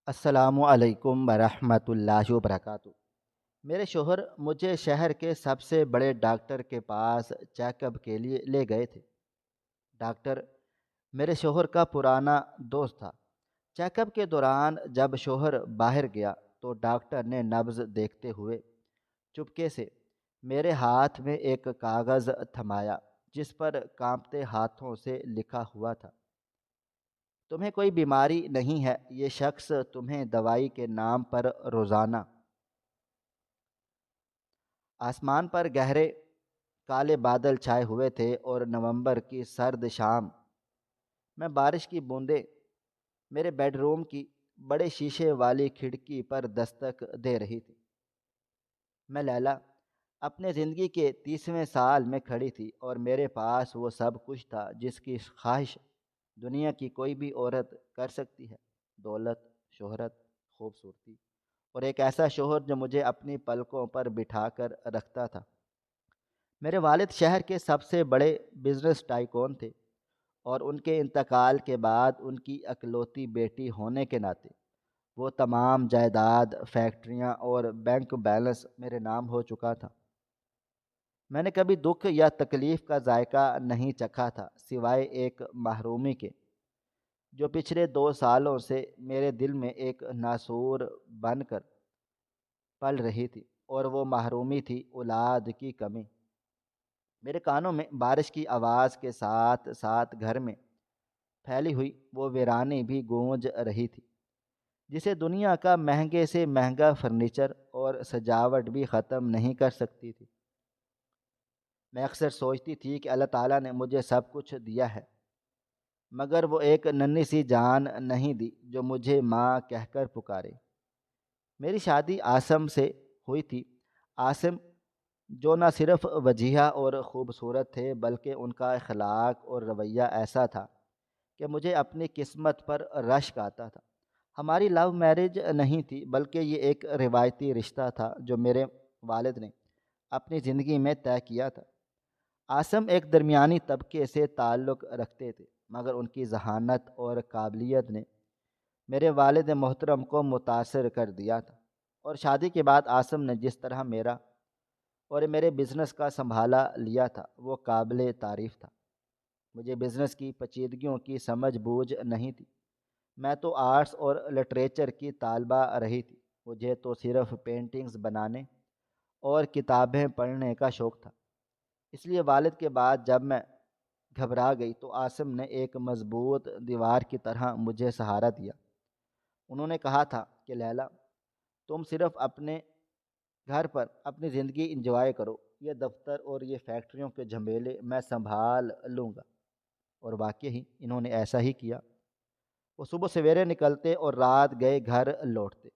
السلام علیکم ورحمۃ اللہ وبرکاتہ۔ میرے شوہر مجھے شہر کے سب سے بڑے ڈاکٹر کے پاس چیک اپ کے لیے لے گئے تھے۔ ڈاکٹر میرے شوہر کا پرانا دوست تھا۔ چیک اپ کے دوران جب شوہر باہر گیا تو ڈاکٹر نے نبض دیکھتے ہوئے چپکے سے میرے ہاتھ میں ایک کاغذ تھمایا جس پر کانپتے ہاتھوں سے لکھا ہوا تھا، تمہیں کوئی بیماری نہیں ہے، یہ شخص تمہیں دوائی کے نام پر روزانہ۔ آسمان پر گہرے کالے بادل چھائے ہوئے تھے اور نومبر کی سرد شام میں بارش کی بوندیں میرے بیڈ روم کی بڑے شیشے والی کھڑکی پر دستک دے رہی تھی۔ میں لیلا اپنے زندگی کے 30ویں سال میں کھڑی تھی اور میرے پاس وہ سب کچھ تھا جس کی خواہش دنیا کی کوئی بھی عورت کر سکتی ہے: دولت، شہرت، خوبصورتی اور ایک ایسا شوہر جو مجھے اپنی پلکوں پر بٹھا کر رکھتا تھا۔ میرے والد شہر کے سب سے بڑے بزنس ٹائکون تھے اور ان کے انتقال کے بعد ان کی اکلوتی بیٹی ہونے کے ناطے وہ تمام جائیداد، فیکٹریاں اور بینک بیلنس میرے نام ہو چکا تھا۔ میں نے کبھی دکھ یا تکلیف کا ذائقہ نہیں چکھا تھا سوائے ایک محرومی کے جو پچھلے 2 سالوں سے میرے دل میں ایک ناسور بن کر پل رہی تھی، اور وہ محرومی تھی اولاد کی کمی۔ میرے کانوں میں بارش کی آواز کے ساتھ ساتھ گھر میں پھیلی ہوئی وہ ویرانی بھی گونج رہی تھی جسے دنیا کا مہنگے سے مہنگا فرنیچر اور سجاوٹ بھی ختم نہیں کر سکتی تھی۔ میں اکثر سوچتی تھی کہ اللہ تعالیٰ نے مجھے سب کچھ دیا ہے، مگر وہ ایک ننھی سی جان نہیں دی جو مجھے ماں کہہ کر پکارے۔ میری شادی عاصم سے ہوئی تھی۔ عاصم جو نہ صرف وجیحہ اور خوبصورت تھے بلکہ ان کا اخلاق اور رویہ ایسا تھا کہ مجھے اپنی قسمت پر رشک آتا تھا۔ ہماری لو میرج نہیں تھی بلکہ یہ ایک روایتی رشتہ تھا جو میرے والد نے اپنی زندگی میں طے کیا تھا۔ عاصم ایک درمیانی طبقے سے تعلق رکھتے تھے، مگر ان کی ذہانت اور قابلیت نے میرے والد محترم کو متاثر کر دیا تھا، اور شادی کے بعد عاصم نے جس طرح میرا اور میرے بزنس کا سنبھالا لیا تھا وہ قابل تعریف تھا۔ مجھے بزنس کی پیچیدگیوں کی سمجھ بوجھ نہیں تھی، میں تو آرٹس اور لٹریچر کی طالبہ رہی تھی۔ مجھے تو صرف پینٹنگز بنانے اور کتابیں پڑھنے کا شوق تھا۔ اس لیے والد کے بعد جب میں گھبرا گئی تو عاصم نے ایک مضبوط دیوار کی طرح مجھے سہارا دیا۔ انہوں نے کہا تھا کہ لیلا، تم صرف اپنے گھر پر اپنی زندگی انجوائے کرو، یہ دفتر اور یہ فیکٹریوں کے جھمیلے میں سنبھال لوں گا۔ اور واقعی انہوں نے ایسا ہی کیا۔ وہ صبح سویرے نکلتے اور رات گئے گھر لوٹتے،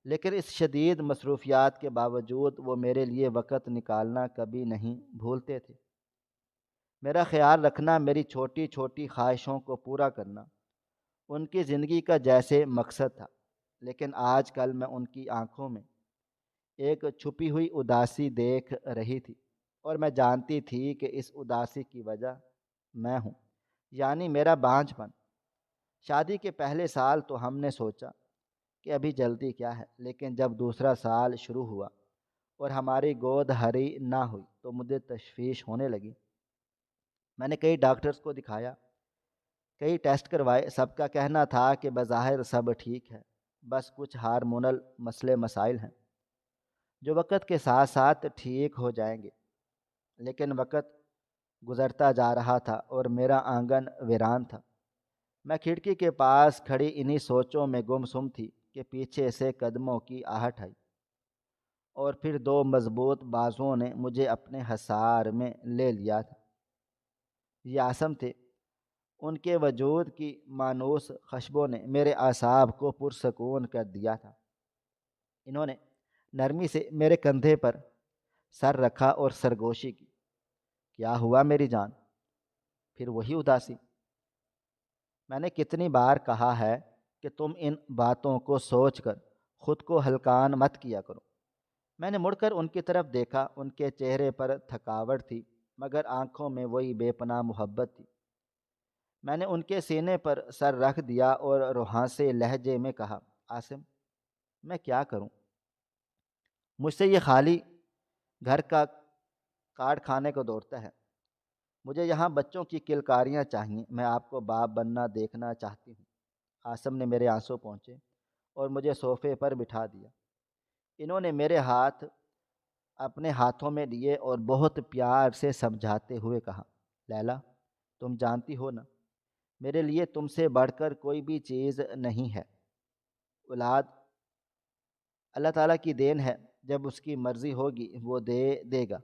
لیکن اس شدید مصروفیات کے باوجود وہ میرے لیے وقت نکالنا کبھی نہیں بھولتے تھے۔ میرا خیال رکھنا، میری چھوٹی چھوٹی خواہشوں کو پورا کرنا ان کی زندگی کا جیسے مقصد تھا۔ لیکن آج کل میں ان کی آنکھوں میں ایک چھپی ہوئی اداسی دیکھ رہی تھی، اور میں جانتی تھی کہ اس اداسی کی وجہ میں ہوں، یعنی میرا بانجھ پن۔ شادی کے پہلے سال تو ہم نے سوچا کہ ابھی جلدی کیا ہے، لیکن جب دوسرا سال شروع ہوا اور ہماری گود ہری نہ ہوئی تو مجھے تشویش ہونے لگی۔ میں نے کئی ڈاکٹرز کو دکھایا، کئی ٹیسٹ کروائے، سب کا کہنا تھا کہ بظاہر سب ٹھیک ہے، بس کچھ ہارمونل مسائل ہیں جو وقت کے ساتھ ساتھ ٹھیک ہو جائیں گے۔ لیکن وقت گزرتا جا رہا تھا اور میرا آنگن ویران تھا۔ میں کھڑکی کے پاس کھڑی انہی سوچوں میں گم سم تھی کہ پیچھے سے قدموں کی آہٹ آئی، اور پھر دو مضبوط بازوؤں نے مجھے اپنے حصار میں لے لیا تھا۔ یہ عاصم تھے۔ ان کے وجود کی مانوس خشبوں نے میرے اعصاب کو پرسکون کر دیا تھا۔ انہوں نے نرمی سے میرے کندھے پر سر رکھا اور سرگوشی کی۔ کیا ہوا میری جان؟ پھر وہی اداسی۔ میں نے کتنی بار کہا ہے کہ تم ان باتوں کو سوچ کر خود کو ہلکان مت کیا کرو۔ میں نے مڑ کر ان کی طرف دیکھا، ان کے چہرے پر تھکاوٹ تھی مگر آنکھوں میں وہی بے پناہ محبت تھی۔ میں نے ان کے سینے پر سر رکھ دیا اور روحاں سے لہجے میں کہا، عاصم، میں کیا کروں؟ مجھ سے یہ خالی گھر کا کاٹ کھانے کو دوڑتا ہے۔ مجھے یہاں بچوں کی کلکاریاں چاہئیں، میں آپ کو باپ بننا دیکھنا چاہتی ہوں۔ عاصم نے میرے آنسو پہنچے اور مجھے صوفے پر بٹھا دیا۔ انہوں نے میرے ہاتھ اپنے ہاتھوں میں لیے اور بہت پیار سے سمجھاتے ہوئے کہا، لیلا، تم جانتی ہو نا، میرے لیے تم سے بڑھ کر کوئی بھی چیز نہیں ہے۔ اولاد اللہ تعالیٰ کی دین ہے، جب اس کی مرضی ہوگی وہ دے گا،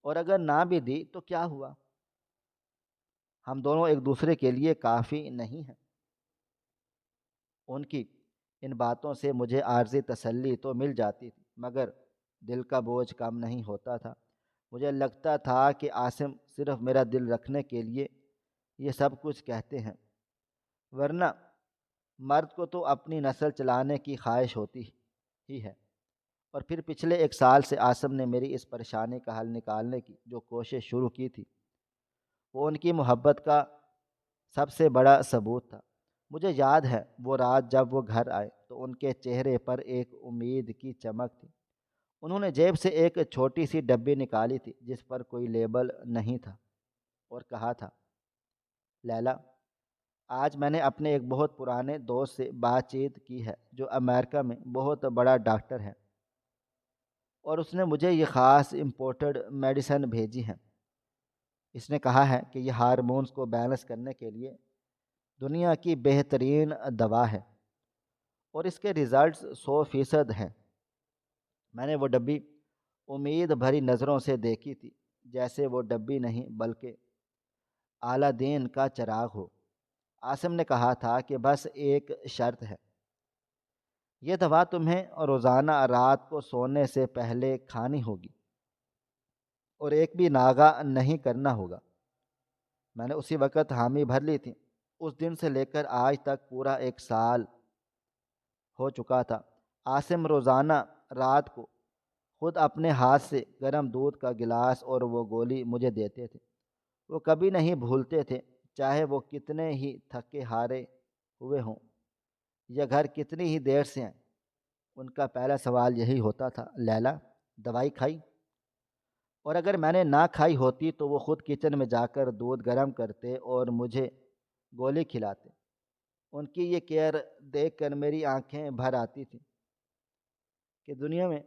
اور اگر نہ بھی دی تو کیا ہوا؟ ہم دونوں ایک دوسرے کے لیے کافی نہیں ہیں۔ ان کی ان باتوں سے مجھے عارضی تسلی تو مل جاتی تھی، مگر دل کا بوجھ کم نہیں ہوتا تھا۔ مجھے لگتا تھا کہ عاصم صرف میرا دل رکھنے کے لیے یہ سب کچھ کہتے ہیں، ورنہ مرد کو تو اپنی نسل چلانے کی خواہش ہوتی ہی ہے۔ اور پھر پچھلے 1 سال سے عاصم نے میری اس پریشانی کا حل نکالنے کی جو کوشش شروع کی تھی، وہ ان کی محبت کا سب سے بڑا ثبوت تھا۔ مجھے یاد ہے وہ رات جب وہ گھر آئے تو ان کے چہرے پر ایک امید کی چمک تھی۔ انہوں نے جیب سے ایک چھوٹی سی ڈبی نکالی تھی جس پر کوئی لیبل نہیں تھا، اور کہا تھا، لیلا، آج میں نے اپنے ایک بہت پرانے دوست سے بات چیت کی ہے جو امریکہ میں بہت بڑا ڈاکٹر ہے، اور اس نے مجھے یہ خاص امپورٹڈ میڈیسن بھیجی ہیں۔ اس نے کہا ہے کہ یہ ہارمونز کو بیلنس کرنے کے لیے دنیا کی بہترین دوا ہے، اور اس کے ریزلٹس 100% ہیں۔ میں نے وہ ڈبی امید بھری نظروں سے دیکھی تھی، جیسے وہ ڈبی نہیں بلکہ اعلیٰ دین کا چراغ ہو۔ عاصم نے کہا تھا کہ بس ایک شرط ہے، یہ دوا تمہیں روزانہ رات کو سونے سے پہلے کھانی ہوگی، اور ایک بھی ناغہ نہیں کرنا ہوگا۔ میں نے اسی وقت حامی بھر لی تھی۔ اس دن سے لے کر آج تک پورا 1 سال ہو چکا تھا۔ عاصم روزانہ رات کو خود اپنے ہاتھ سے گرم دودھ کا گلاس اور وہ گولی مجھے دیتے تھے۔ وہ کبھی نہیں بھولتے تھے، چاہے وہ کتنے ہی تھکے ہارے ہوئے ہوں یا گھر کتنی ہی دیر سے ہیں۔ ان کا پہلا سوال یہی ہوتا تھا، لیلا، دوائی کھائی؟ اور اگر میں نے نہ کھائی ہوتی تو وہ خود کچن میں جا کر دودھ گرم کرتے اور مجھے گولی کھلاتے۔ ان کی یہ کیئر دیکھ کر میری آنکھیں بھر آتی تھیں کہ دنیا میں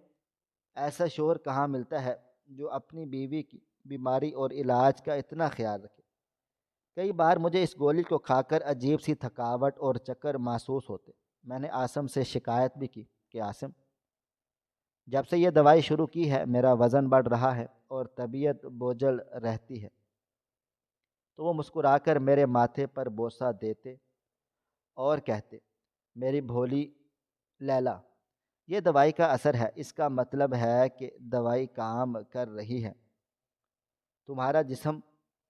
ایسا شوہر کہاں ملتا ہے جو اپنی بیوی کی بیماری اور علاج کا اتنا خیال رکھے۔ کئی بار مجھے اس گولی کو کھا کر عجیب سی تھکاوٹ اور چکر محسوس ہوتے۔ میں نے عاصم سے شکایت بھی کی کہ عاصم، جب سے یہ دوائی شروع کی ہے میرا وزن بڑھ رہا ہے اور طبیعت بوجھل رہتی ہے۔ تو وہ مسکرا کر میرے ماتھے پر بوسہ دیتے اور کہتے، میری بھولی لیلا، یہ دوائی کا اثر ہے، اس کا مطلب ہے کہ دوائی کام کر رہی ہے، تمہارا جسم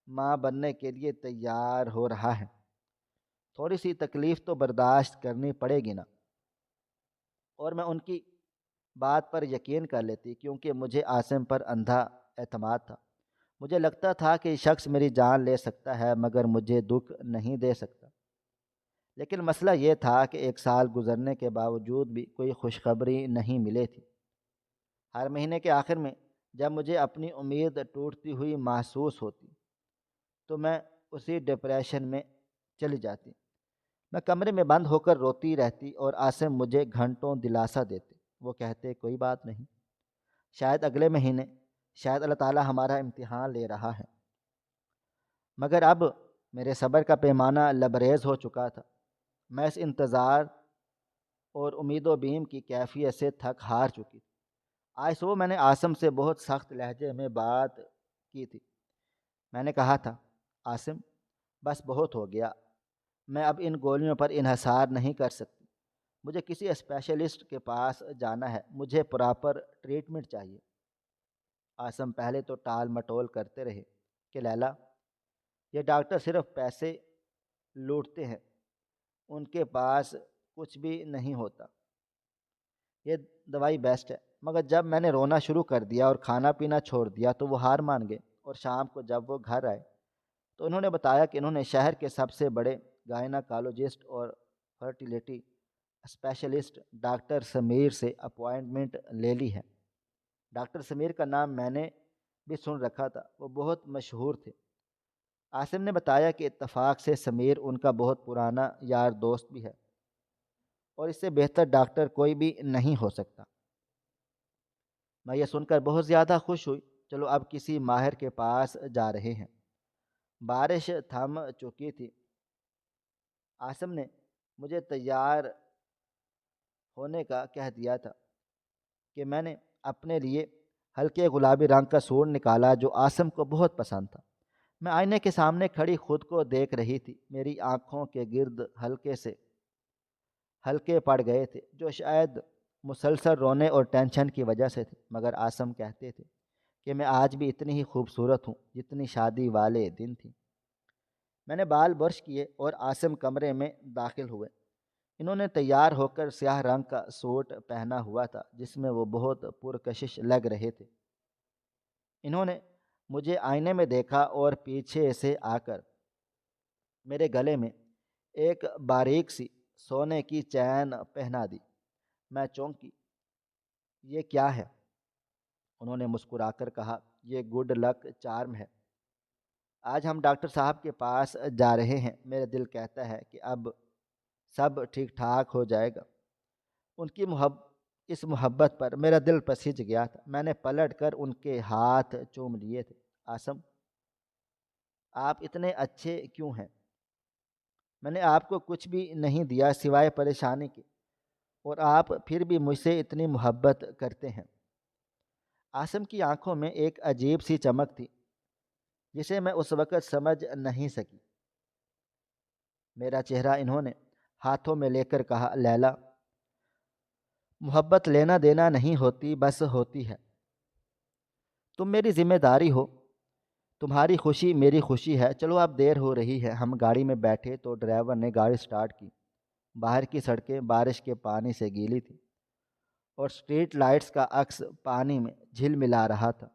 ماں بننے کے لیے تیار ہو رہا ہے، تھوڑی سی تکلیف تو برداشت کرنی پڑے گی نا۔ اور میں ان کی بات پر یقین کر لیتی، کیونکہ مجھے عاصم پر اندھا اعتماد تھا۔ مجھے لگتا تھا کہ یہ شخص میری جان لے سکتا ہے مگر مجھے دکھ نہیں دے سکتا۔ لیکن مسئلہ یہ تھا کہ 1 سال گزرنے کے باوجود بھی کوئی خوشخبری نہیں ملے تھی۔ ہر مہینے کے آخر میں جب مجھے اپنی امید ٹوٹتی ہوئی محسوس ہوتی تو میں اسی ڈپریشن میں چلی جاتی۔ میں کمرے میں بند ہو کر روتی رہتی اور عاصم مجھے گھنٹوں دلاسا دیتے۔ وہ کہتے، کوئی بات نہیں، شاید اگلے مہینے، شاید اللہ تعالیٰ ہمارا امتحان لے رہا ہے۔ مگر اب میرے صبر کا پیمانہ لبریز ہو چکا تھا۔ میں اس انتظار اور امید و بیم کی کیفیت سے تھک ہار چکی تھی۔ آج صبح میں نے عاصم سے بہت سخت لہجے میں بات کی تھی۔ میں نے کہا تھا، عاصم، بس بہت ہو گیا، میں اب ان گولیوں پر انحصار نہیں کر سکتی، مجھے کسی اسپیشلسٹ کے پاس جانا ہے، مجھے پراپر ٹریٹمنٹ چاہیے۔ عاصم پہلے تو ٹال مٹول کرتے رہے کہ لیلا، یہ ڈاکٹر صرف پیسے لوٹتے ہیں، ان کے پاس کچھ بھی نہیں ہوتا، یہ دوائی بیسٹ ہے۔ مگر جب میں نے رونا شروع کر دیا اور کھانا پینا چھوڑ دیا تو وہ ہار مان گئے، اور شام کو جب وہ گھر آئے تو انہوں نے بتایا کہ انہوں نے شہر کے سب سے بڑے گائناکالوجسٹ اور فرٹیلیٹی اسپیشلسٹ ڈاکٹر سمیر سے اپوائنٹمنٹ لے لی ہے۔ ڈاکٹر سمیر کا نام میں نے بھی سن رکھا تھا، وہ بہت مشہور تھے۔ عاصم نے بتایا کہ اتفاق سے سمیر ان کا بہت پرانا یار دوست بھی ہے، اور اس سے بہتر ڈاکٹر کوئی بھی نہیں ہو سکتا۔ میں یہ سن کر بہت زیادہ خوش ہوئی۔ چلو اب کسی ماہر کے پاس جا رہے ہیں۔ بارش تھم چکی تھی۔ عاصم نے مجھے تیار ہونے کا کہہ دیا تھا کہ میں نے اپنے لیے ہلکے گلابی رنگ کا سوٹ نکالا جو عاصم کو بہت پسند تھا۔ میں آئینے کے سامنے کھڑی خود کو دیکھ رہی تھی۔ میری آنکھوں کے گرد ہلکے پڑ گئے تھے، جو شاید مسلسل رونے اور ٹینشن کی وجہ سے تھے، مگر عاصم کہتے تھے کہ میں آج بھی اتنی ہی خوبصورت ہوں جتنی شادی والے دن تھی۔ میں نے بال برش کیے اور عاصم کمرے میں داخل ہوئے۔ انہوں نے تیار ہو کر سیاہ رنگ کا سوٹ پہنا ہوا تھا جس میں وہ بہت پرکشش لگ رہے تھے۔ انہوں نے مجھے آئینے میں دیکھا اور پیچھے سے آ کر میرے گلے میں ایک باریک سی سونے کی چین پہنا دی۔ میں چونکی۔ یہ کیا ہے؟ انہوں نے مسکرا کر کہا، یہ گڈ لک چارم ہے۔ آج ہم ڈاکٹر صاحب کے پاس جا رہے ہیں۔ میرا دل کہتا ہے کہ اب سب ٹھیک ٹھاک ہو جائے گا۔ ان کی اس محبت پر میرا دل پسج گیا تھا۔ میں نے پلٹ کر ان کے ہاتھ چوم لیے تھے۔ عاصم، آپ اتنے اچھے کیوں ہیں؟ میں نے آپ کو کچھ بھی نہیں دیا سوائے پریشانی کے، اور آپ پھر بھی مجھ سے اتنی محبت کرتے ہیں۔ عاصم کی آنکھوں میں ایک عجیب سی چمک تھی جسے میں اس وقت سمجھ نہیں سکی۔ میرا چہرہ انہوں نے ہاتھوں میں لے کر کہا، لیلا، محبت لینا دینا نہیں ہوتی، بس ہوتی ہے۔ تم میری ذمہ داری ہو، تمہاری خوشی میری خوشی ہے۔ چلو اب دیر ہو رہی ہے۔ ہم گاڑی میں بیٹھے تو ڈرائیور نے گاڑی سٹارٹ کی۔ باہر کی سڑکیں بارش کے پانی سے گیلی تھیں اور سٹریٹ لائٹس کا عکس پانی میں جھل ملا رہا تھا۔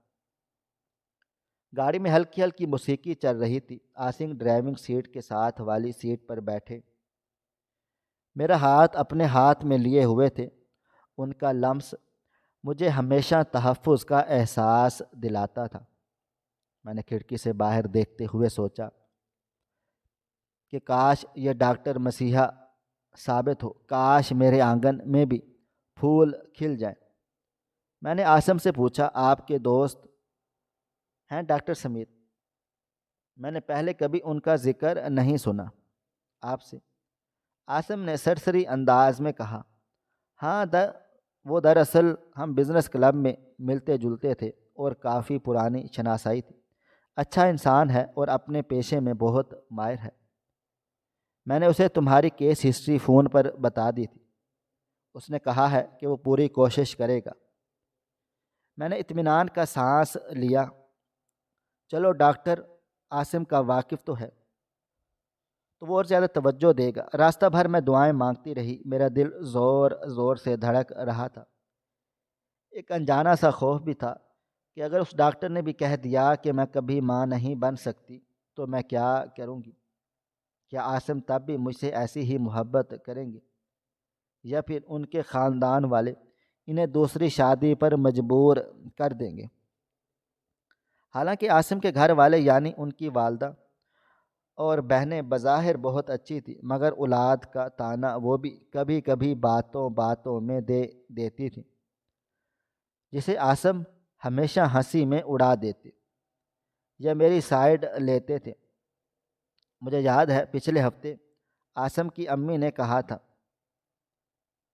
گاڑی میں ہلکی ہلکی موسیقی چل رہی تھی۔ عاصم ڈرائیونگ سیٹ کے ساتھ والی سیٹ پر بیٹھے میرا ہاتھ اپنے ہاتھ میں لیے ہوئے تھے۔ ان کا لمس مجھے ہمیشہ تحفظ کا احساس دلاتا تھا۔ میں نے کھڑکی سے باہر دیکھتے ہوئے سوچا کہ کاش یہ ڈاکٹر مسیحا ثابت ہو، کاش میرے آنگن میں بھی پھول کھل جائیں۔ میں نے عاصم سے پوچھا، آپ کے دوست ہیں ڈاکٹر سمیر؟ میں نے پہلے کبھی ان کا ذکر نہیں سنا آپ سے۔ عاصم نے سرسری انداز میں کہا، ہاں وہ دراصل ہم بزنس کلب میں ملتے جلتے تھے اور کافی پرانی شناسائی تھی۔ اچھا انسان ہے اور اپنے پیشے میں بہت ماہر ہے۔ میں نے اسے تمہاری کیس ہسٹری فون پر بتا دی تھی۔ اس نے کہا ہے کہ وہ پوری کوشش کرے گا۔ میں نے اطمینان کا سانس لیا۔ چلو ڈاکٹر عاصم کا واقف تو ہے تو وہ اور زیادہ توجہ دے گا۔ راستہ بھر میں دعائیں مانگتی رہی۔ میرا دل زور زور سے دھڑک رہا تھا۔ ایک انجانا سا خوف بھی تھا کہ اگر اس ڈاکٹر نے بھی کہہ دیا کہ میں کبھی ماں نہیں بن سکتی تو میں کیا کروں گی؟ کیا عاصم تب بھی مجھ سے ایسی ہی محبت کریں گے، یا پھر ان کے خاندان والے انہیں دوسری شادی پر مجبور کر دیں گے؟ حالانکہ عاصم کے گھر والے یعنی ان کی والدہ اور بہنیں بظاہر بہت اچھی تھی، مگر اولاد کا طعنہ وہ بھی کبھی کبھی باتوں باتوں میں دے دیتی تھی، جسے عاصم ہمیشہ ہنسی میں اڑا دیتے یا میری سائیڈ لیتے تھے۔ مجھے یاد ہے پچھلے ہفتے عاصم کی امی نے کہا تھا،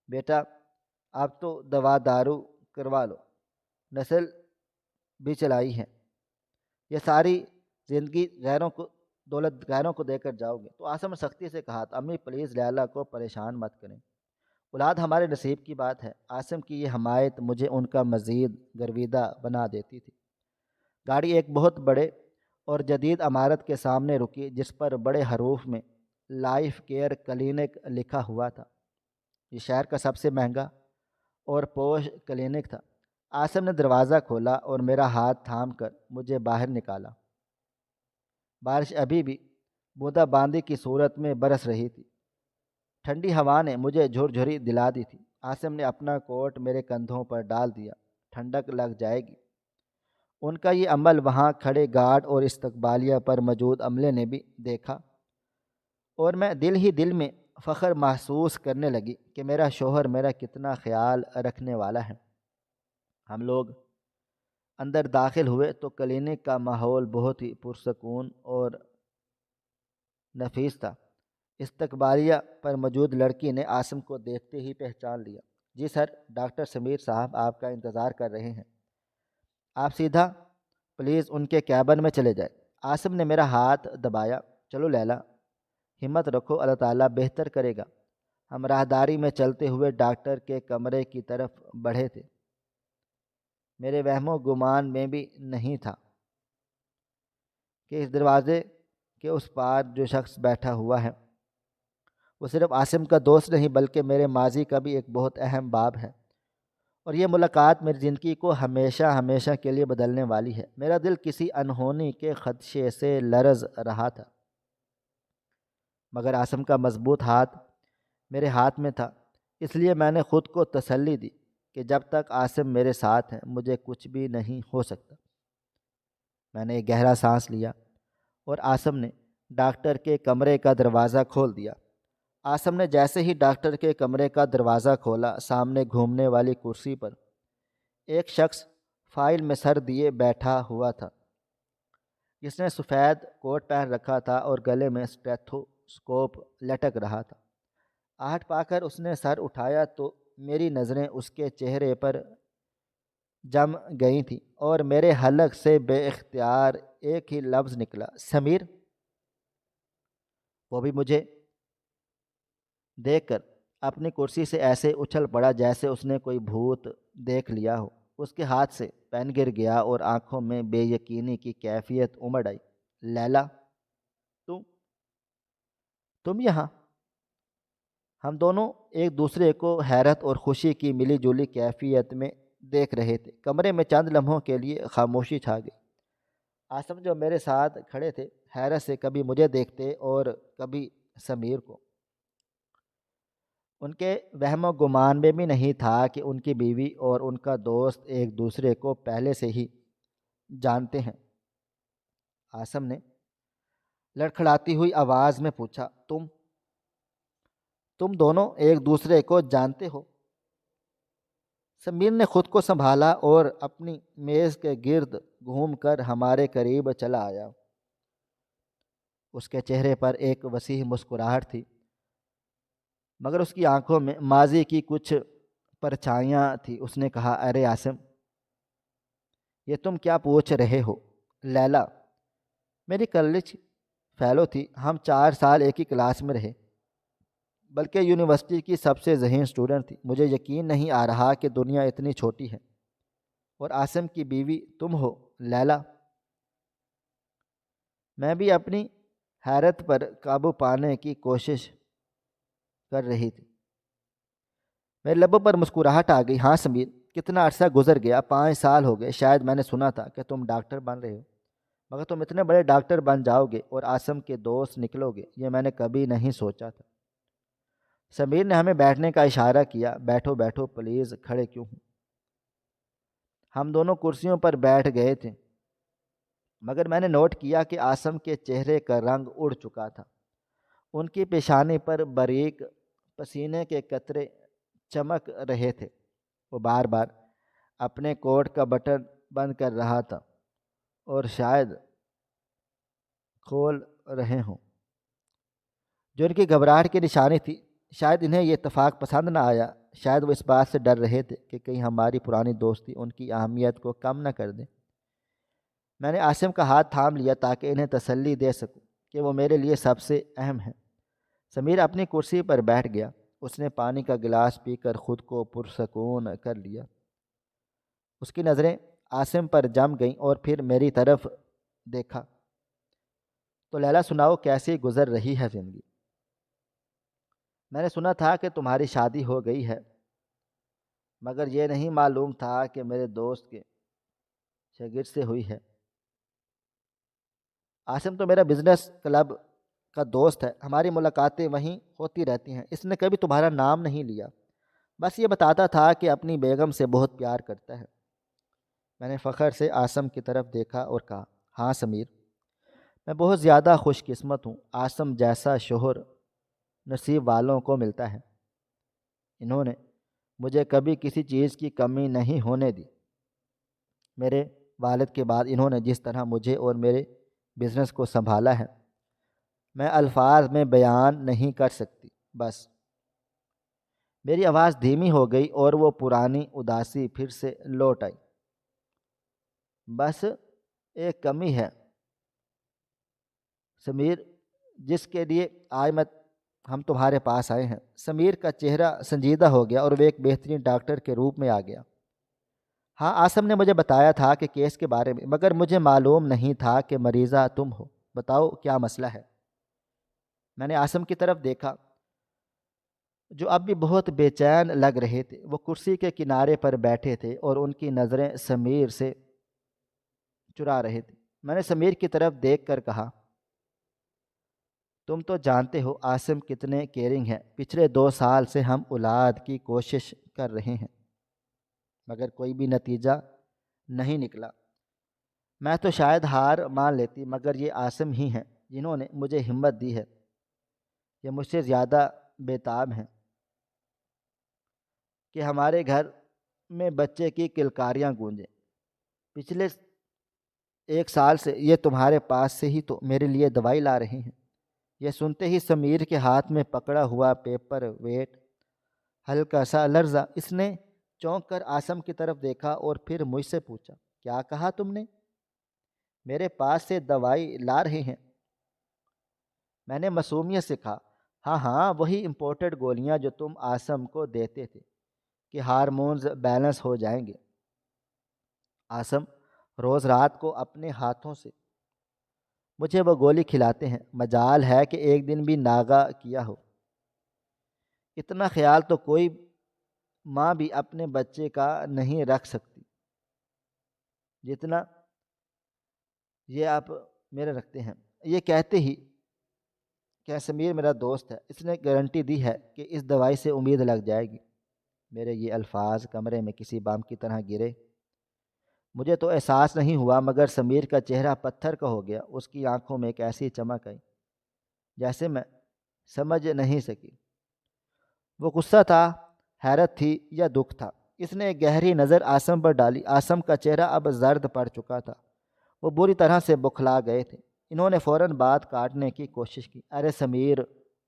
بیٹا اب تو دوا دارو کروا لو، نسل بھی چلائی ہے، یہ ساری زندگی دولت غیروں کو دے کر جاؤ گے۔ تو عاصم نے سختی سے کہا تھا، امی پلیز لیلا کو پریشان مت کریں، اولاد ہمارے نصیب کی بات ہے۔ عاصم کی یہ حمایت مجھے ان کا مزید گرویدہ بنا دیتی تھی۔ گاڑی ایک بہت بڑے اور جدید عمارت کے سامنے رکی جس پر بڑے حروف میں لائف کیئر کلینک لکھا ہوا تھا۔ یہ شہر کا سب سے مہنگا اور پوش کلینک تھا۔ عاصم نے دروازہ کھولا اور میرا ہاتھ تھام کر مجھے باہر نکالا۔ بارش ابھی بھی بوندا باندی کی صورت میں برس رہی تھی۔ ٹھنڈی ہوا نے مجھے جھرجھری دلا دی تھی۔ عاصم نے اپنا کوٹ میرے کندھوں پر ڈال دیا۔ ٹھنڈک لگ جائے گی۔ ان کا یہ عمل وہاں کھڑے گارڈ اور استقبالیہ پر موجود عملے نے بھی دیکھا، اور میں دل ہی دل میں فخر محسوس کرنے لگی کہ میرا شوہر میرا کتنا خیال رکھنے والا ہے۔ ہم لوگ اندر داخل ہوئے تو کلینک کا ماحول بہت ہی پرسکون اور نفیس تھا۔ استقبالیہ پر موجود لڑکی نے عاصم کو دیکھتے ہی پہچان لیا۔ جی سر، ڈاکٹر سمیر صاحب آپ کا انتظار کر رہے ہیں۔ آپ سیدھا پلیز ان کے کیبن میں چلے جائیں۔ عاصم نے میرا ہاتھ دبایا۔ چلو لیلا، ہمت رکھو، اللہ تعالیٰ بہتر کرے گا۔ ہم راہداری میں چلتے ہوئے ڈاکٹر کے کمرے کی طرف بڑھے تھے۔ میرے وہم و گمان میں بھی نہیں تھا کہ اس دروازے کے اس پار جو شخص بیٹھا ہوا ہے وہ صرف عاصم کا دوست نہیں بلکہ میرے ماضی کا بھی ایک بہت اہم باب ہے، اور یہ ملاقات میری زندگی کو ہمیشہ ہمیشہ کے لیے بدلنے والی ہے۔ میرا دل کسی انہونی کے خدشے سے لرز رہا تھا، مگر عاصم کا مضبوط ہاتھ میرے ہاتھ میں تھا، اس لیے میں نے خود کو تسلی دی کہ جب تک عاصم میرے ساتھ ہے مجھے کچھ بھی نہیں ہو سکتا۔ میں نے ایک گہرا سانس لیا اور عاصم نے ڈاکٹر کے کمرے کا دروازہ کھول دیا۔ عاصم نے جیسے ہی ڈاکٹر کے کمرے کا دروازہ کھولا، سامنے گھومنے والی کرسی پر ایک شخص فائل میں سر دیے بیٹھا ہوا تھا، جس نے سفید کوٹ پہن رکھا تھا اور گلے میں اسٹیتھوسکوپ لٹک رہا تھا۔ آہٹ پا کر اس نے سر اٹھایا تو میری نظریں اس کے چہرے پر جم گئی تھیں اور میرے حلق سے بے اختیار ایک ہی لفظ نکلا، سمیر۔ وہ بھی مجھے دیکھ کر اپنی کرسی سے ایسے اچھل پڑا جیسے اس نے کوئی بھوت دیکھ لیا ہو۔ اس کے ہاتھ سے پین گر گیا اور آنکھوں میں بے یقینی کی کیفیت امڑ آئی۔ لیلا، تم یہاں؟ ہم دونوں ایک دوسرے کو حیرت اور خوشی کی ملی جلی کیفیت میں دیکھ رہے تھے۔ کمرے میں چند لمحوں کے لیے خاموشی چھا گئی۔ عاصم جو میرے ساتھ کھڑے تھے حیرت سے کبھی مجھے دیکھتے اور کبھی سمیر کو۔ ان کے وہم و گمان میں بھی نہیں تھا کہ ان کی بیوی اور ان کا دوست ایک دوسرے کو پہلے سے ہی جانتے ہیں۔ عاصم نے لڑکھڑاتی ہوئی آواز میں پوچھا، تم دونوں ایک دوسرے کو جانتے ہو؟ سمیر نے خود کو سنبھالا اور اپنی میز کے گرد گھوم کر ہمارے قریب چلا آیا۔ اس کے چہرے پر ایک وسیع مسکراہٹ تھی، مگر اس کی آنکھوں میں ماضی کی کچھ پرچھائیاں تھیں۔ اس نے کہا، ارے عاصم، یہ تم کیا پوچھ رہے ہو؟ لیلا میری کالج فیلو تھی، ہم 4 سال ایک ہی کلاس میں رہے، بلکہ یونیورسٹی کی سب سے ذہین اسٹوڈنٹ تھی۔ مجھے یقین نہیں آ رہا کہ دنیا اتنی چھوٹی ہے اور عاصم کی بیوی تم ہو، لیلا۔ میں بھی اپنی حیرت پر قابو پانے کی کوشش کر رہی تھی۔ میرے لبوں پر مسکراہٹ آ گئی۔ ہاں سمیر، کتنا عرصہ گزر گیا، 5 سال ہو گئے۔ شاید میں نے سنا تھا کہ تم ڈاکٹر بن رہے ہو، مگر تم اتنے بڑے ڈاکٹر بن جاؤ گے اور عاصم کے دوست نکلو گے، یہ میں نے کبھی نہیں سوچا تھا۔ سمیر نے ہمیں بیٹھنے کا اشارہ کیا۔ بیٹھو بیٹھو، پلیز، کھڑے کیوں ہوں؟ ہم دونوں کرسیوں پر بیٹھ گئے تھے، مگر میں نے نوٹ کیا کہ عاصم کے چہرے کا رنگ اڑ چکا تھا۔ ان کی پیشانی پر باریک پسینے کے قطرے چمک رہے تھے۔ وہ بار بار اپنے کوٹ کا بٹن بند کر رہا تھا اور شاید کھول رہے ہوں، جو ان کی گھبراہٹ کی نشانی تھی۔ شاید انہیں یہ اتفاق پسند نہ آیا، شاید وہ اس بات سے ڈر رہے تھے کہ کہیں ہماری پرانی دوستی ان کی اہمیت کو کم نہ کر دے۔ میں نے عاصم کا ہاتھ تھام لیا تاکہ انہیں تسلی دے سکوں کہ وہ میرے لیے سب سے اہم ہیں۔ سمیر اپنی کرسی پر بیٹھ گیا۔ اس نے پانی کا گلاس پی کر خود کو پرسکون کر لیا۔ اس کی نظریں عاصم پر جم گئیں اور پھر میری طرف دیکھا۔ تو لیلا، سناؤ، کیسی گزر رہی ہے زندگی؟ میں نے سنا تھا کہ تمہاری شادی ہو گئی ہے، مگر یہ نہیں معلوم تھا کہ میرے دوست کے شاگرد سے ہوئی ہے۔ عاصم تو میرا بزنس کلب کا دوست ہے، ہماری ملاقاتیں وہیں ہوتی رہتی ہیں۔ اس نے کبھی تمہارا نام نہیں لیا، بس یہ بتاتا تھا کہ اپنی بیگم سے بہت پیار کرتا ہے۔ میں نے فخر سے عاصم کی طرف دیکھا اور کہا، ہاں سمیر، میں بہت زیادہ خوش قسمت ہوں، عاصم جیسا شوہر نصیب والوں کو ملتا ہے۔ انہوں نے مجھے کبھی کسی چیز کی کمی نہیں ہونے دی۔ میرے والد کے بعد انہوں نے جس طرح مجھے اور میرے بزنس کو سنبھالا ہے، میں الفاظ میں بیان نہیں کر سکتی۔ بس میری آواز دھیمی ہو گئی اور وہ پرانی اداسی پھر سے لوٹ آئی۔ بس ایک کمی ہے سمیر، جس کے لیے آج ہم تمہارے پاس آئے ہیں۔ سمیر کا چہرہ سنجیدہ ہو گیا اور وہ ایک بہترین ڈاکٹر کے روپ میں آ گیا۔ ہاں، عاصم نے مجھے بتایا تھا کہ کیس کے بارے میں، مگر مجھے معلوم نہیں تھا کہ مریضہ تم ہو۔ بتاؤ کیا مسئلہ ہے؟ میں نے عاصم کی طرف دیکھا جو اب بھی بہت بے چین لگ رہے تھے۔ وہ کرسی کے کنارے پر بیٹھے تھے اور ان کی نظریں سمیر سے چرا رہے تھے۔ میں نے سمیر کی طرف دیکھ کر کہا، تم تو جانتے ہو عاصم کتنے کیئرنگ ہیں۔ پچھلے 2 سال سے ہم اولاد کی کوشش کر رہے ہیں، مگر کوئی بھی نتیجہ نہیں نکلا۔ میں تو شاید ہار مان لیتی، مگر یہ عاصم ہی ہیں جنہوں نے مجھے ہمت دی ہے۔ یہ مجھ سے زیادہ بیتاب ہیں کہ ہمارے گھر میں بچے کی کلکاریاں گونجیں۔ پچھلے 1 سال سے یہ تمہارے پاس سے ہی تو میرے لیے دوائی لا رہے ہیں۔ یہ سنتے ہی سمیر کے ہاتھ میں پکڑا ہوا پیپر ویٹ ہلکا سا لرزا۔ اس نے چونک کر عاصم کی طرف دیکھا اور پھر مجھ سے پوچھا، کیا کہا تم نے؟ میرے پاس سے دوائی لا رہے ہیں؟ میں نے معصومیت سے کہا، ہاں ہاں، وہی امپورٹڈ گولیاں جو تم عاصم کو دیتے تھے کہ ہارمونز بیلنس ہو جائیں گے۔ عاصم روز رات کو اپنے ہاتھوں سے مجھے وہ گولی کھلاتے ہیں۔ مجال ہے کہ ایک دن بھی ناغہ کیا ہو۔ اتنا خیال تو کوئی ماں بھی اپنے بچے کا نہیں رکھ سکتی جتنا یہ آپ میرے رکھتے ہیں۔ یہ کہتے ہی کہ سمیر میرا دوست ہے، اس نے گارنٹی دی ہے کہ اس دوائی سے امید لگ جائے گی۔ میرے یہ الفاظ کمرے میں کسی بم کی طرح گرے۔ مجھے تو احساس نہیں ہوا، مگر سمیر کا چہرہ پتھر کا ہو گیا۔ اس کی آنکھوں میں ایک ایسی چمک آئی جیسے میں سمجھ نہیں سکی وہ غصہ تھا، حیرت تھی یا دکھ تھا۔ اس نے ایک گہری نظر عاصم پر ڈالی۔ عاصم کا چہرہ اب زرد پڑ چکا تھا، وہ بری طرح سے بکھلا گئے تھے۔ انہوں نے فوراً بات کاٹنے کی کوشش کی، ارے سمیر،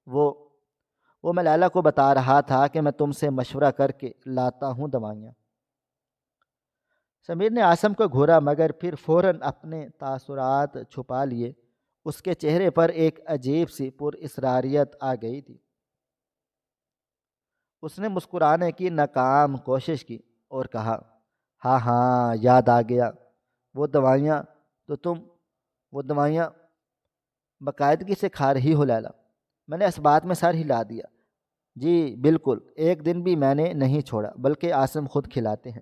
وہ میں لیلا کو بتا رہا تھا کہ میں تم سے مشورہ کر کے لاتا ہوں دوائیاں۔ سمیر نے عاصم کو گھورا، مگر پھر فوراً اپنے تاثرات چھپا لیے۔ اس کے چہرے پر ایک عجیب سی پر اسراریت آ گئی تھی۔ اس نے مسکرانے کی ناکام کوشش کی اور کہا، ہاں ہاں، یاد آ گیا، وہ دوائیاں تو تم وہ دوائیاں باقاعدگی سے کھا رہی ہو لیلا؟ میں نے اس بات میں سر ہلا دیا، جی بالکل، ایک دن بھی میں نے نہیں چھوڑا، بلکہ عاصم خود کھلاتے ہیں۔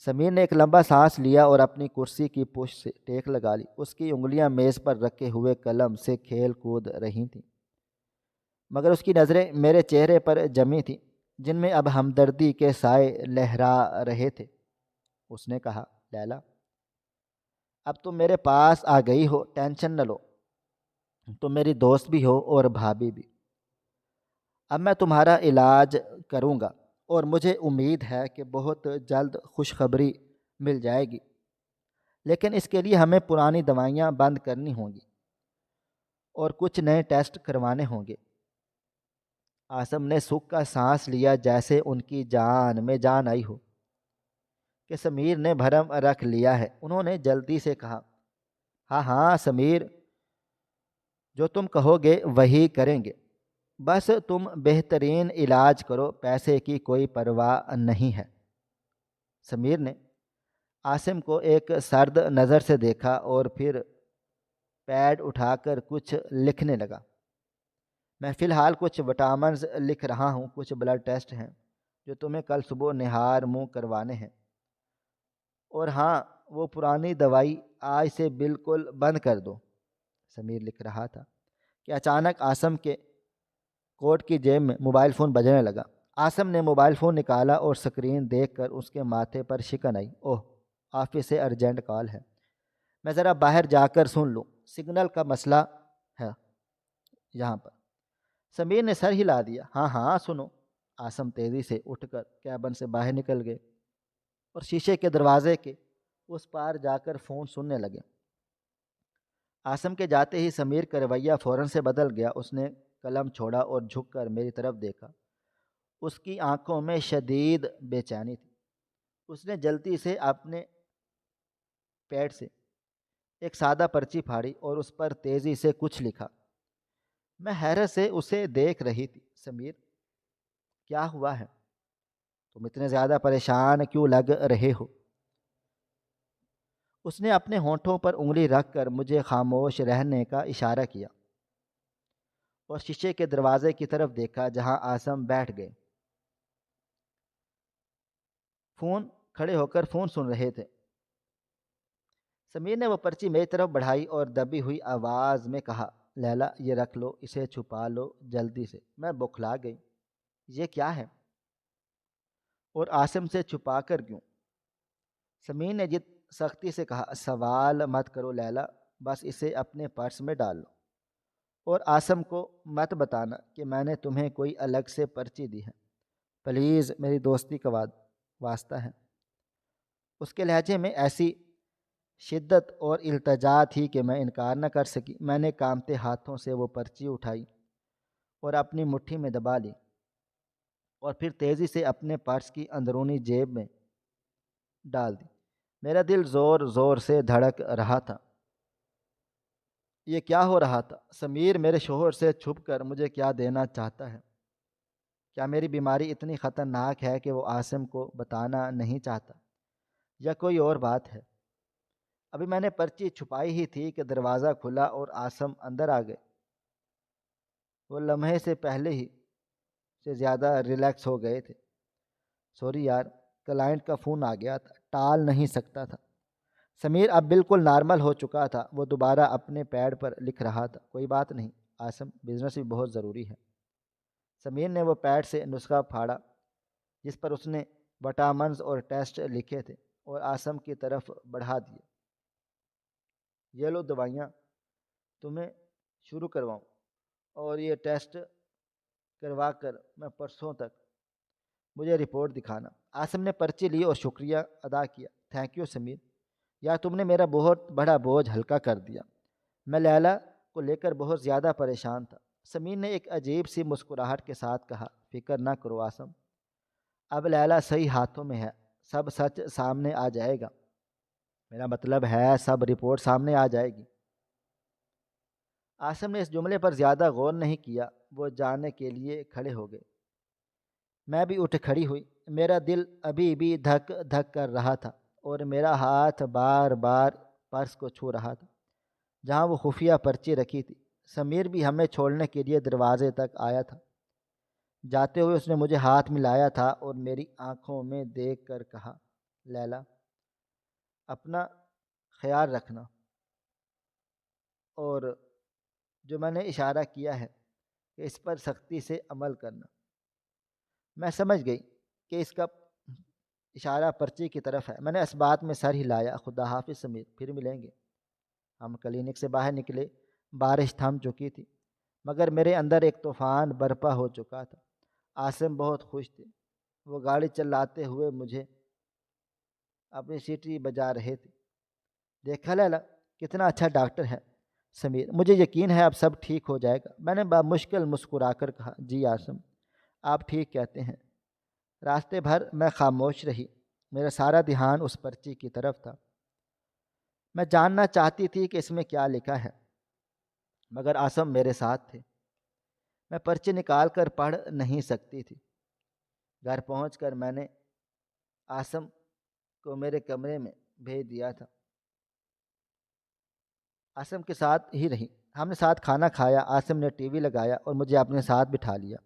سمیر نے ایک لمبا سانس لیا اور اپنی کرسی کی پشت سے ٹیک لگا لی۔ اس کی انگلیاں میز پر رکھے ہوئے قلم سے کھیل کود رہی تھیں، مگر اس کی نظریں میرے چہرے پر جمی تھیں، جن میں اب ہمدردی کے سائے لہرا رہے تھے۔ اس نے کہا، لیلا، اب تم میرے پاس آ گئی ہو، ٹینشن نہ لو، تم میری دوست بھی ہو اور بھابھی بھی۔ اب میں تمہارا علاج کروں گا اور مجھے امید ہے کہ بہت جلد خوشخبری مل جائے گی، لیکن اس کے لیے ہمیں پرانی دوائیاں بند کرنی ہوں گی اور کچھ نئے ٹیسٹ کروانے ہوں گے۔ عاصم نے سکھ کا سانس لیا، جیسے ان کی جان میں جان آئی ہو کہ سمیر نے بھرم رکھ لیا ہے۔ انہوں نے جلدی سے کہا، ہاں ہاں سمیر، جو تم کہو گے وہی کریں گے، بس تم بہترین علاج کرو، پیسے کی کوئی پرواہ نہیں ہے۔ سمیر نے عاصم کو ایک سرد نظر سے دیکھا اور پھر پیڈ اٹھا کر کچھ لکھنے لگا۔ میں فی الحال کچھ وٹامنز لکھ رہا ہوں، کچھ بلڈ ٹیسٹ ہیں جو تمہیں کل صبح نہار منہ کروانے ہیں، اور ہاں، وہ پرانی دوائی آج سے بالکل بند کر دو۔ سمیر لکھ رہا تھا، کہ اچانک آسم کے کوٹ کی جیب میں موبائل فون بجنے لگا۔ آسم نے موبائل فون نکالا اور سکرین دیکھ کر اس کے ماتھے پر شکن آئی۔ اوہ، آفس سے ارجنٹ کال ہے، میں ذرا باہر جا کر سن لوں، سگنل کا مسئلہ ہے یہاں پر۔ سمیر نے سر ہلا دیا۔ ہاں ہاں سنو۔ آسم تیزی سے اٹھ کر کیبن سے باہر نکل گئے اور شیشے کے دروازے کے اس پار جا کر فون سننے لگے۔ آسم کے جاتے ہی سمیر کا رویہ فوراً سے بدل گیا۔ اس نے قلم چھوڑا اور جھک کر میری طرف دیکھا۔ اس کی آنکھوں میں شدید بے چینی تھی۔ اس نے جلدی سے اپنے پیڈ سے ایک سادہ پرچی پھاڑی اور اس پر تیزی سے کچھ لکھا۔ میں حیرت سے اسے دیکھ رہی تھی۔ سمیر، کیا ہوا ہے؟ تم اتنے زیادہ پریشان کیوں لگ رہے ہو؟ اس نے اپنے ہونٹوں پر انگلی رکھ کر مجھے خاموش رہنے کا اشارہ کیا اور شیشے کے دروازے کی طرف دیکھا جہاں آسم بیٹھ گئے، کھڑے ہو کر فون سن رہے تھے۔ سمیر نے وہ پرچی میری طرف بڑھائی اور دبی ہوئی آواز میں کہا، لیلا یہ رکھ لو، اسے چھپا لو جلدی سے۔ میں بوکھلا گئی۔ یہ کیا ہے اور آسم سے چھپا کر کیوں؟ سمیر نے جت سختی سے کہا، سوال مت کرو لیلا، بس اسے اپنے پرس میں ڈال لو اور آسم کو مت بتانا کہ میں نے تمہیں کوئی الگ سے پرچی دی ہے، پلیز، میری دوستی کا واسطہ ہے۔ اس کے لہجے میں ایسی شدت اور التجا تھی کہ میں انکار نہ کر سکی۔ میں نے کانپتے ہاتھوں سے وہ پرچی اٹھائی اور اپنی مٹھی میں دبا لی اور پھر تیزی سے اپنے پرس کی اندرونی جیب میں ڈال دی۔ میرا دل زور زور سے دھڑک رہا تھا۔ یہ کیا ہو رہا تھا؟ سمیر میرے شوہر سے چھپ کر مجھے کیا دینا چاہتا ہے؟ کیا میری بیماری اتنی خطرناک ہے کہ وہ آسم کو بتانا نہیں چاہتا، یا کوئی اور بات ہے؟ ابھی میں نے پرچی چھپائی ہی تھی کہ دروازہ کھلا اور آسم اندر آ گئے۔ وہ لمحے سے پہلے ہی سے زیادہ ریلیکس ہو گئے تھے۔ سوری یار، کلائنٹ کا فون آ گیا تھا، ٹال نہیں سکتا تھا۔ سمیر اب بالکل نارمل ہو چکا تھا۔ وہ دوبارہ اپنے پیڈ پر لکھ رہا تھا، کوئی بات نہیں آسم، بزنس بھی بہت ضروری ہے۔ سمیر نے وہ پیڈ سے نسخہ پھاڑا جس پر اس نے وٹامنز اور ٹیسٹ لکھے تھے اور آسم کی طرف بڑھا دیے۔ یہ لو دوائیاں، تمہیں شروع کرواؤں اور یہ ٹیسٹ کروا کر میں پرسوں تک مجھے رپورٹ دکھانا۔ آسم نے پرچی لی اور شکریہ ادا کیا۔ تھینک یو سمیر، یا تم نے میرا بہت بڑا بوجھ ہلکا کر دیا۔ میں لیلا کو لے کر بہت زیادہ پریشان تھا۔ سمیر نے ایک عجیب سی مسکراہٹ کے ساتھ کہا، فکر نہ کرو آسم، اب لیلا صحیح ہاتھوں میں ہے، سب سچ سامنے آ جائے گا۔ میرا مطلب ہے سب رپورٹ سامنے آ جائے گی۔ آسم نے اس جملے پر زیادہ غور نہیں کیا۔ وہ جانے کے لیے کھڑے ہو گئے۔ میں بھی اٹھ کھڑی ہوئی۔ میرا دل ابھی بھی دھک دھک کر رہا تھا اور میرا ہاتھ بار بار پرس کو چھو رہا تھا جہاں وہ خفیہ پرچی رکھی تھی۔ سمیر بھی ہمیں چھوڑنے کے لیے دروازے تک آیا تھا۔ جاتے ہوئے اس نے مجھے ہاتھ ملایا تھا اور میری آنکھوں میں دیکھ کر کہا، لیلا اپنا خیال رکھنا، اور جو میں نے اشارہ کیا ہے کہ اس پر سختی سے عمل کرنا۔ میں سمجھ گئی کہ اس کا اشارہ پرچی کی طرف ہے۔ میں نے اس بات میں سر ہلایا۔ خدا حافظ سمیر، پھر ملیں گے۔ ہم کلینک سے باہر نکلے۔ بارش تھم چکی تھی مگر میرے اندر ایک طوفان برپا ہو چکا تھا۔ آسم بہت خوش تھے۔ وہ گاڑی چلاتے ہوئے مجھے اپنی سیٹی بجا رہے تھے۔ دیکھا لیلا، کتنا اچھا ڈاکٹر ہے۔ سمیر، مجھے یقین ہے اب سب ٹھیک ہو جائے گا۔ میں نے بامشکل مسکرا کر کہا، جی آسم، آپ ٹھیک کہتے ہیں۔ راستے بھر میں خاموش رہی۔ میرا سارا دھیان اس پرچی کی طرف تھا۔ میں جاننا چاہتی تھی کہ اس میں کیا لکھا ہے مگر آسم میرے ساتھ تھے۔ میں پرچی نکال کر پڑھ نہیں سکتی تھی۔ گھر پہنچ کر میں نے آسم کو میرے کمرے میں بھیج دیا تھا۔ آسم کے ساتھ ہی رہی۔ ہم نے ساتھ کھانا کھایا۔ آسم نے ٹی وی لگایا اور مجھے اپنے ساتھ بٹھا لیا۔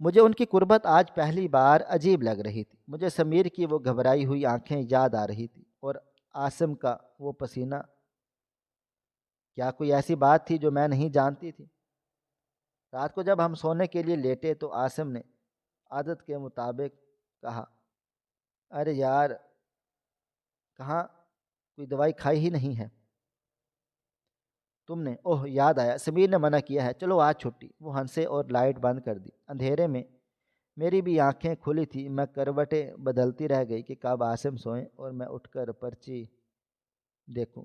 مجھے ان کی قربت آج پہلی بار عجیب لگ رہی تھی۔ مجھے سمیر کی وہ گھبرائی ہوئی آنکھیں یاد آ رہی تھی اور آسم کا وہ پسینہ کیا کوئی ایسی بات تھی جو میں نہیں جانتی تھی؟ رات کو جب ہم سونے کے لیے لیٹے تو عاصم نے عادت کے مطابق کہا، ارے یار، کہاں کوئی دوائی کھائی ہی نہیں ہے تم نے؟ اوہ یاد آیا، سمیر نے منع کیا ہے، چلو آج چھٹی۔ وہ ہنسے اور لائٹ بند کر دی۔ اندھیرے میں میری بھی آنکھیں کھلی تھی، میں کروٹیں بدلتی رہ گئی کہ کب عاصم سوئیں اور میں اٹھ کر پرچی دیکھوں۔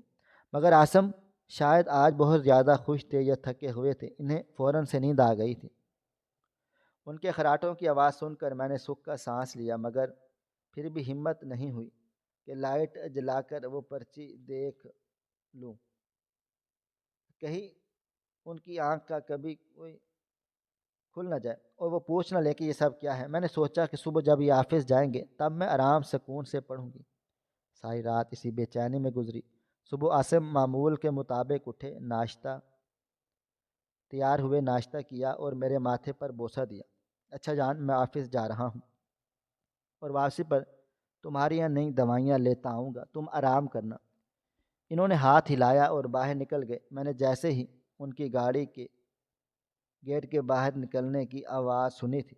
مگر عاصم شاید آج بہت زیادہ خوش تھے یا تھکے ہوئے تھے، انہیں فوراً سے نیند آ گئی تھی۔ ان کے خراٹوں کی آواز سن کر میں نے سکھ کا سانس لیا، مگر پھر بھی ہمت نہیں ہوئی کہ لائٹ جلا کر وہ پرچی دیکھ لوں، کہیں ان کی آنکھ کا کبھی کوئی کھل نہ جائے اور وہ پوچھ نہ لے کہ یہ سب کیا ہے۔ میں نے سوچا کہ صبح جب یہ آفس جائیں گے تب میں آرام سکون سے پڑھوں گی۔ ساری رات اسی بے چینی میں گزری۔ صبح عاصم معمول کے مطابق اٹھے، ناشتہ تیار ہوئے، ناشتہ کیا اور میرے ماتھے پر بوسہ دیا۔ اچھا جان، میں آفس جا رہا ہوں اور واپسی پر تمہاری یہاں نئی دوائیاں لیتا آؤں گا، تم آرام کرنا۔ انہوں نے ہاتھ ہلایا اور باہر نکل گئے۔ میں نے جیسے ہی ان کی گاڑی کے گیٹ کے باہر نکلنے کی آواز سنی تھی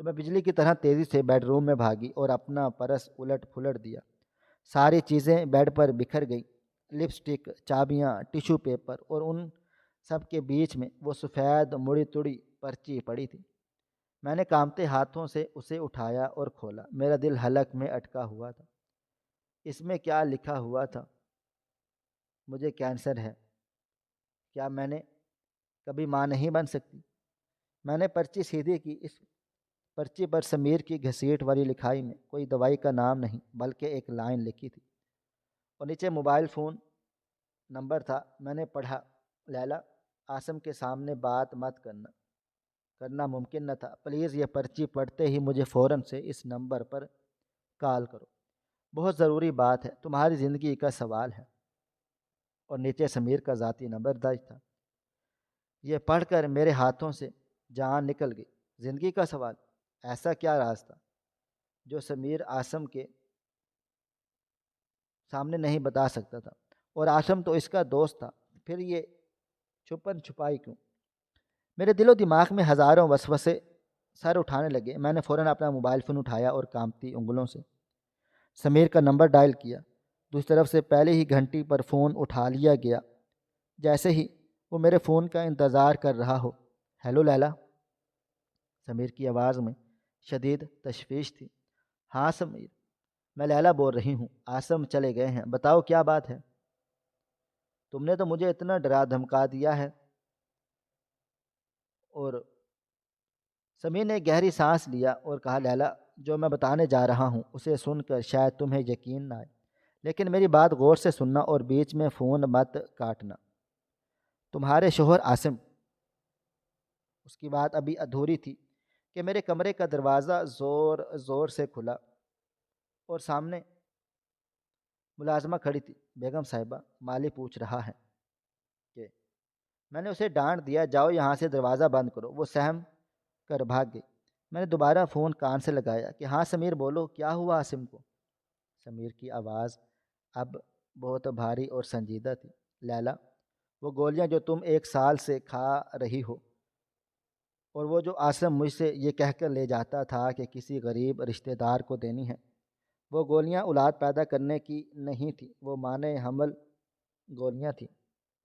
تو میں بجلی کی طرح تیزی سے بیڈ روم میں بھاگی اور اپنا پرس الٹ پھلٹ دیا۔ ساری چیزیں بیڈ پر بکھر گئی، لپسٹک، چابیاں، ٹیشو پیپر، اور ان سب کے بیچ میں وہ سفید مڑی تڑی پرچی پڑی تھی۔ میں نے کانپتے ہاتھوں سے اسے اٹھایا اور کھولا۔ میرا دل حلق میں اٹکا ہوا تھا۔ اس میں کیا لکھا ہوا تھا؟ مجھے کینسر ہے، کیا میں نے کبھی ماں نہیں بن سکتی؟ میں نے پرچی سیدھی کی۔ اس پرچی پر سمیر کی گھسیٹ والی لکھائی میں کوئی دوائی کا نام نہیں بلکہ ایک لائن لکھی تھی اور نیچے موبائل فون نمبر تھا۔ میں نے پڑھا، لیلا، عاصم کے سامنے بات مت کرنا ممکن نہ تھا، پلیز یہ پرچی پڑھتے ہی مجھے فوراً سے اس نمبر پر کال کرو، بہت ضروری بات ہے، تمہاری زندگی کا سوال ہے۔ اور نیچے سمیر کا ذاتی نمبر درج تھا۔ یہ پڑھ کر میرے ہاتھوں سے جان نکل گئی۔ زندگی کا سوال؟ ایسا کیا راز تھا جو سمیر عاصم کے سامنے نہیں بتا سکتا تھا؟ اور عاصم تو اس کا دوست تھا، پھر یہ چھپن چھپائی کیوں؟ میرے دل و دماغ میں ہزاروں وسوسے سر اٹھانے لگے۔ میں نے فوراً اپنا موبائل فون اٹھایا اور کانپتی انگلوں سے سمیر کا نمبر ڈائل کیا۔ دوسری طرف سے پہلے ہی گھنٹی پر فون اٹھا لیا گیا، جیسے ہی وہ میرے فون کا انتظار کر رہا ہو۔ ہیلو لیلا، سمیر کی آواز میں شدید تشویش تھی۔ ہاں سمیر، میں لیلا بول رہی ہوں، عاصم چلے گئے ہیں، بتاؤ کیا بات ہے؟ تم نے تو مجھے اتنا ڈرا دھمکا دیا ہے۔ اور سمیر نے گہری سانس لیا اور کہا، لیلا، جو میں بتانے جا رہا ہوں اسے سن کر شاید تمہیں یقین نہ آئے، لیکن میری بات غور سے سننا اور بیچ میں فون مت کاٹنا۔ تمہارے شوہر عاصم، اس کی بات ابھی ادھوری تھی کہ میرے کمرے کا دروازہ زور زور سے کھلا اور سامنے ملازمہ کھڑی تھی۔ بیگم صاحبہ، مالی پوچھ رہا ہے کہ میں نے اسے ڈانٹ دیا، جاؤ یہاں سے، دروازہ بند کرو۔ وہ سہم کر بھاگ گئی۔ میں نے دوبارہ فون کان سے لگایا کہ ہاں سمیر بولو، کیا ہوا عاصم کو؟ سمیر کی آواز اب بہت بھاری اور سنجیدہ تھی۔ لیلا، وہ گولیاں جو تم 1 سال سے کھا رہی ہو، اور وہ جو عاصم مجھ سے یہ کہہ کر لے جاتا تھا کہ کسی غریب رشتہ دار کو دینی ہے، وہ گولیاں اولاد پیدا کرنے کی نہیں تھی، وہ معنی حمل گولیاں تھیں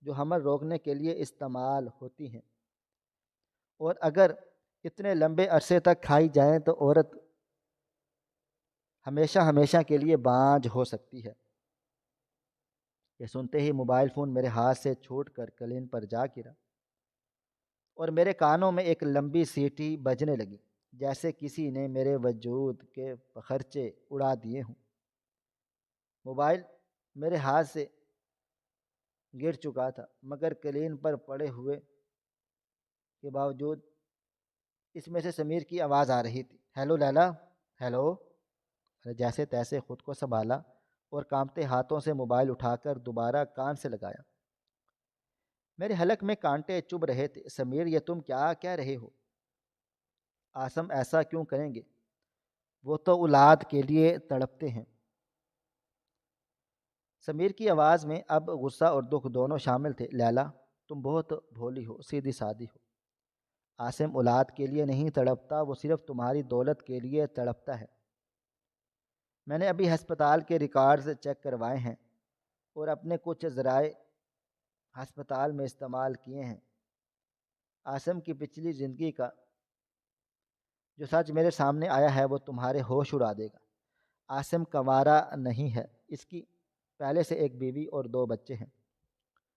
جو حمل روکنے کے لیے استعمال ہوتی ہیں، اور اگر اتنے لمبے عرصے تک کھائی جائیں تو عورت ہمیشہ ہمیشہ کے لیے بانجھ ہو سکتی ہے۔ یہ سنتے ہی موبائل فون میرے ہاتھ سے چھوٹ کر کلین پر جا گرا اور میرے کانوں میں ایک لمبی سیٹی بجنے لگی، جیسے کسی نے میرے وجود کے خرچے اڑا دیے ہوں۔ موبائل میرے ہاتھ سے گر چکا تھا، مگر کلین پر پڑے ہوئے کے باوجود اس میں سے سمیر کی آواز آ رہی تھی، ہیلو لیلا، ہیلو۔ جیسے تیسے خود کو سنبھالا اور کانپتے ہاتھوں سے موبائل اٹھا کر دوبارہ کان سے لگایا۔ میرے حلق میں کانٹے چبھ رہے تھے۔ سمیر، یہ تم کیا کہہ رہے ہو؟ عاصم ایسا کیوں کریں گے؟ وہ تو اولاد کے لیے تڑپتے ہیں۔ سمیر کی آواز میں اب غصہ اور دکھ دونوں شامل تھے۔ لیلا، تم بہت بھولی ہو، سیدھی سادی ہو۔ عاصم اولاد کے لیے نہیں تڑپتا، وہ صرف تمہاری دولت کے لیے تڑپتا ہے۔ میں نے ابھی ہسپتال کے ریکارڈز چیک کروائے ہیں اور اپنے کچھ ذرائع ہسپتال میں استعمال کیے ہیں۔ عاصم کی پچھلی زندگی کا جو سچ میرے سامنے آیا ہے وہ تمہارے ہوش اڑا دے گا۔ عاصم کنوارا نہیں ہے، اس کی پہلے سے ایک بیوی اور 2 بچے ہیں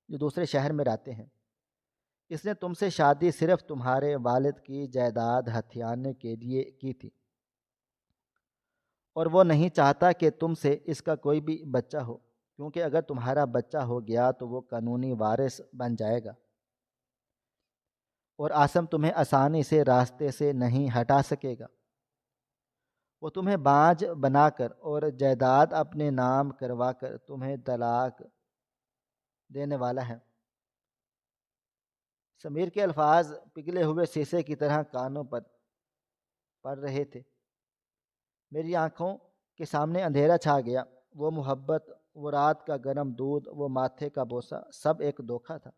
جو دوسرے شہر میں رہتے ہیں۔ اس نے تم سے شادی صرف تمہارے والد کی جائیداد ہتھیانے کے لیے کی تھی، اور وہ نہیں چاہتا کہ تم سے اس کا کوئی بھی بچہ ہو، کیونکہ اگر تمہارا بچہ ہو گیا تو وہ قانونی وارث بن جائے گا اور عاصم تمہیں آسانی سے راستے سے نہیں ہٹا سکے گا۔ وہ تمہیں باج بنا کر اور جائیداد اپنے نام کروا کر تمہیں طلاق دینے والا ہے۔ سمیر کے الفاظ پگھلے ہوئے شیشے کی طرح کانوں پر پڑ رہے تھے۔ میری آنکھوں کے سامنے اندھیرا چھا گیا۔ وہ محبت، وہ رات کا گرم دودھ، وہ ماتھے کا بوسہ، سب ایک دھوکہ تھا،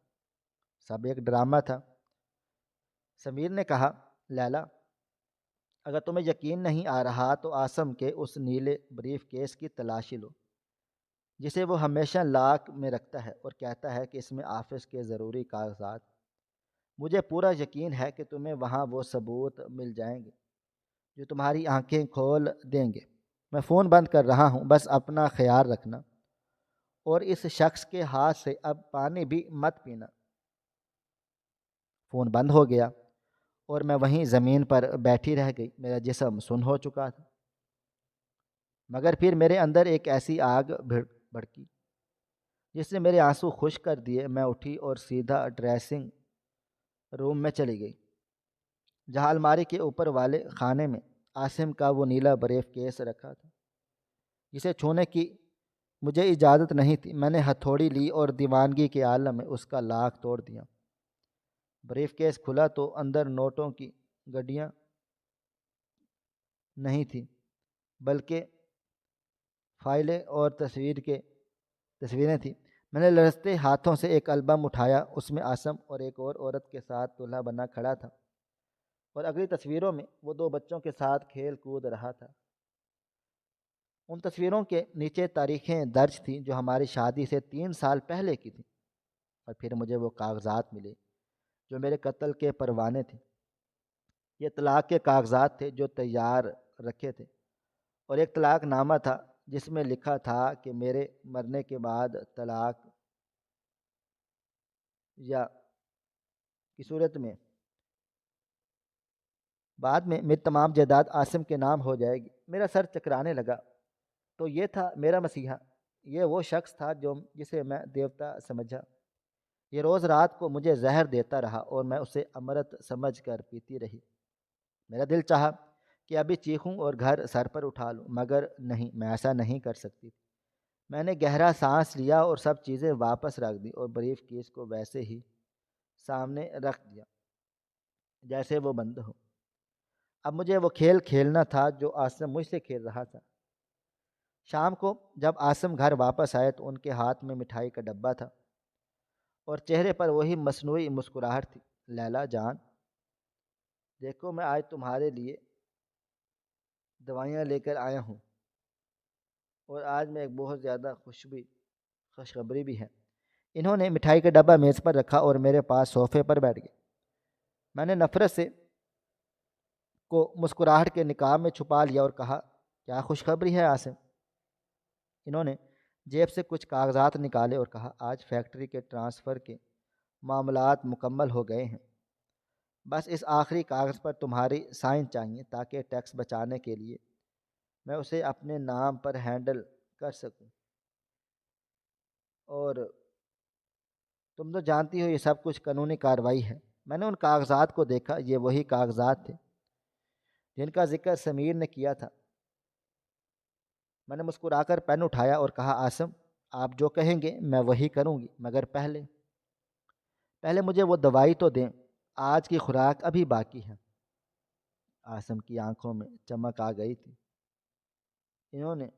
سب ایک ڈرامہ تھا۔ سمیر نے کہا، لیلا، اگر تمہیں یقین نہیں آ رہا تو عاصم کے اس نیلے بریف کیس کی تلاشی لو جسے وہ ہمیشہ لاک میں رکھتا ہے اور کہتا ہے کہ اس میں آفس کے ضروری کاغذات۔ مجھے پورا یقین ہے کہ تمہیں وہاں وہ ثبوت مل جائیں گے جو تمہاری آنکھیں کھول دیں گے۔ میں فون بند کر رہا ہوں، بس اپنا خیال رکھنا اور اس شخص کے ہاتھ سے اب پانی بھی مت پینا۔ فون بند ہو گیا اور میں وہیں زمین پر بیٹھی رہ گئی۔ میرا جسم سن ہو چکا تھا، مگر پھر میرے اندر ایک ایسی آگ بھڑکی جس نے میرے آنسو خشک کر دیے۔ میں اٹھی اور سیدھا ڈریسنگ روم میں چلی گئی، جہاں الماری کے اوپر والے خانے میں عاصم کا وہ نیلا بریف کیس رکھا تھا جسے چھونے کی مجھے اجازت نہیں تھی۔ میں نے ہتھوڑی لی اور دیوانگی کے عالم میں اس کا لاک توڑ دیا۔ بریف کیس کھلا تو اندر نوٹوں کی گڈیاں نہیں تھیں، بلکہ فائلیں اور تصویریں تھیں۔ میں نے لرزتے ہاتھوں سے ایک البم اٹھایا، اس میں عاصم اور ایک اور عورت کے ساتھ دلہا بنا کھڑا تھا، اور اگلی تصویروں میں وہ 2 بچوں کے ساتھ کھیل کود رہا تھا۔ ان تصویروں کے نیچے تاریخیں درج تھیں جو ہماری شادی سے 3 سال پہلے کی تھیں، اور پھر مجھے وہ کاغذات ملے جو میرے قتل کے پروانے تھے۔ یہ طلاق کے کاغذات تھے جو تیار رکھے تھے، اور ایک طلاق نامہ تھا جس میں لکھا تھا کہ میرے مرنے کے بعد طلاق یا کی صورت میں بعد میں میری تمام جائیداد عاصم کے نام ہو جائے گی۔ میرا سر چکرانے لگا۔ تو یہ تھا میرا مسیحا، یہ وہ شخص تھا جسے میں دیوتا سمجھا۔ یہ روز رات کو مجھے زہر دیتا رہا اور میں اسے امرت سمجھ کر پیتی رہی۔ میرا دل چاہا کہ ابھی چیخوں اور گھر سر پر اٹھا لوں، مگر نہیں، میں ایسا نہیں کر سکتی۔ میں نے گہرا سانس لیا اور سب چیزیں واپس رکھ دی اور بریف کیس کو ویسے ہی سامنے رکھ دیا جیسے وہ بند ہو۔ اب مجھے وہ کھیل کھیلنا تھا جو عاصم مجھ سے کھیل رہا تھا۔ شام کو جب عاصم گھر واپس آئے تو ان کے ہاتھ میں مٹھائی کا ڈبہ تھا اور چہرے پر وہی مصنوعی مسکراہٹ تھی۔ لیلا جان، دیکھو، میں آج تمہارے لیے دوائیاں لے کر آیا ہوں، اور آج میں ایک بہت زیادہ خوشخبری بھی ہے۔ انہوں نے مٹھائی کا ڈبہ میز پر رکھا اور میرے پاس صوفے پر بیٹھ گئے۔ میں نے نفرت سے کو مسکراہٹ کے نقاب میں چھپا لیا اور کہا، کیا خوشخبری ہے عاصم؟ انہوں نے جیب سے کچھ کاغذات نکالے اور کہا، آج فیکٹری کے ٹرانسفر کے معاملات مکمل ہو گئے ہیں، بس اس آخری کاغذ پر تمہاری سائن چاہیے تاکہ ٹیکس بچانے کے لیے میں اسے اپنے نام پر ہینڈل کر سکوں، اور تم تو جانتی ہو یہ سب کچھ قانونی کارروائی ہے۔ میں نے ان کاغذات کو دیکھا، یہ وہی کاغذات تھے جن کا ذکر سمیر نے کیا تھا۔ میں نے مسکرا کر پین اٹھایا اور کہا، عاصم، آپ جو کہیں گے میں وہی کروں گی، مگر پہلے مجھے وہ دوائی تو دیں، آج کی خوراک ابھی باقی ہے۔ عاصم کی آنکھوں میں چمک آ گئی تھی۔ انہوں نے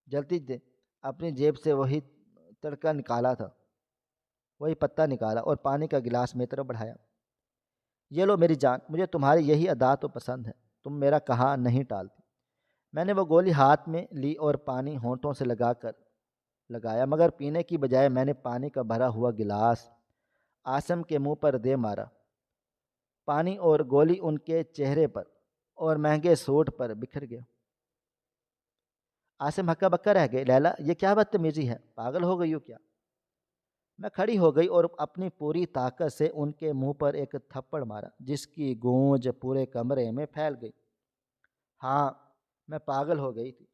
جلدی سے اپنی جیب سے وہی تڑکا نکالا تھا، وہی پتا نکالا اور پانی کا گلاس میری طرف بڑھایا۔ یہ لو میری جان، مجھے تمہاری یہی ادا تو پسند ہے، تم میرا کہا نہیں ٹالتی۔ میں نے وہ گولی ہاتھ میں لی اور پانی ہونٹوں سے لگایا، مگر پینے کی بجائے میں نے پانی کا بھرا ہوا گلاس عاصم کے منہ پر دے مارا۔ پانی اور گولی ان کے چہرے پر اور مہنگے سوٹ پر بکھر گیا۔ عاصم ہکا بکا رہ گئے۔ لیلا، یہ کیا بدتمیزی ہے، پاگل ہو گئی ہو کیا؟ میں کھڑی ہو گئی اور اپنی پوری طاقت سے ان کے منہ پر ایک تھپڑ مارا جس کی گونج پورے کمرے میں پھیل گئی۔ ہاں، میں پاگل ہو گئی تھی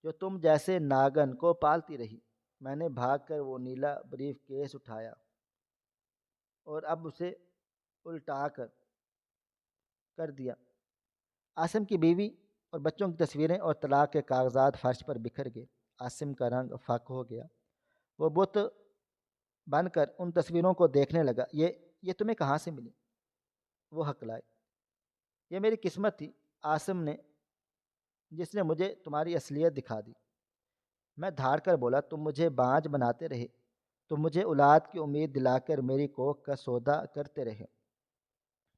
جو تم جیسے ناگن کو پالتی رہی۔ میں نے بھاگ کر وہ نیلا بریف کیس اٹھایا اور اب اسے الٹا کر دیا۔ عاصم کی بیوی اور بچوں کی تصویریں اور طلاق کے کاغذات فرش پر بکھر گئے۔ عاصم کا رنگ فاق ہو گیا۔ وہ بت بن کر ان تصویروں کو دیکھنے لگا۔ یہ تمہیں کہاں سے ملی؟ وہ ہکلائے۔ یہ میری قسمت تھی عاصم نے، جس نے مجھے تمہاری اصلیت دکھا دی۔ میں دھاڑ کر بولا، تم مجھے بانجھ بناتے رہے، تم مجھے اولاد کی امید دلا کر میری کوکھ کا سودا کرتے رہے۔